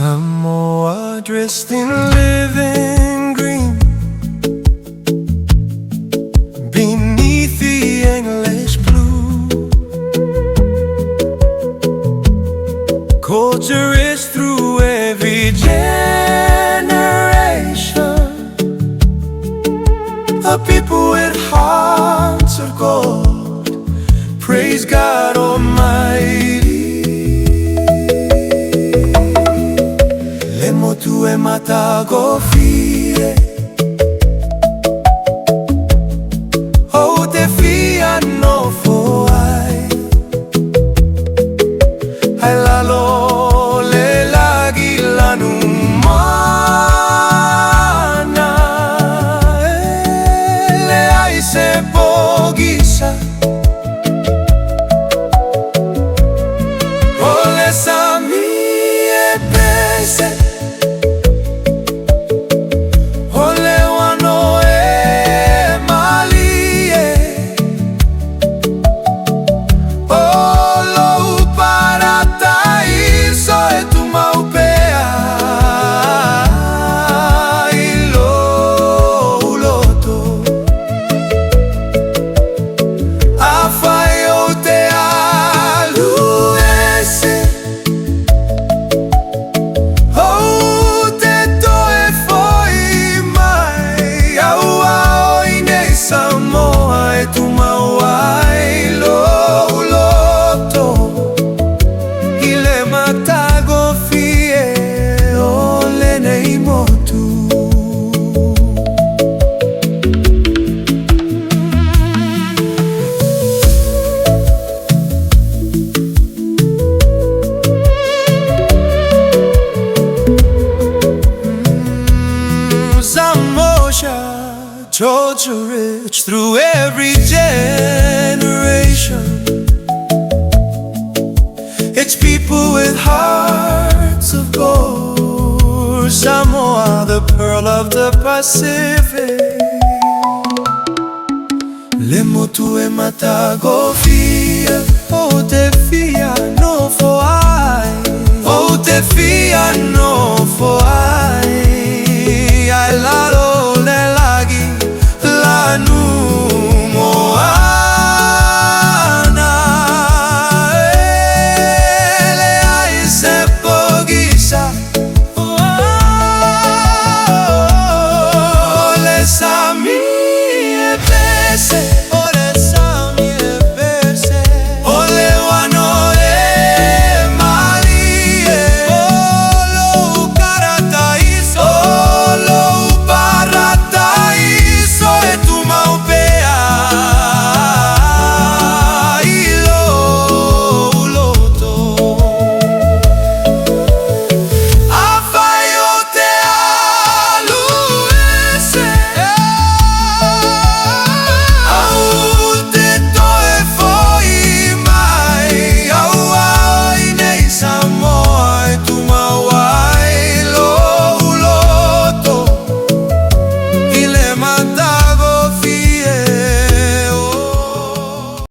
Samoa dressed in living green beneath the English blue. Culture is through every generation. A people with hearts of gold praise God Almighty. Tu e matago fie o te fia no fo ai lalo le lagi lanu mana le ai se pogisa o le sami e pese Culture rich through every generation. It's people with hearts of gold. Samoa, the pearl of the Pacific. Lemo tu e matago fia, o te fia no fo ai, o te fia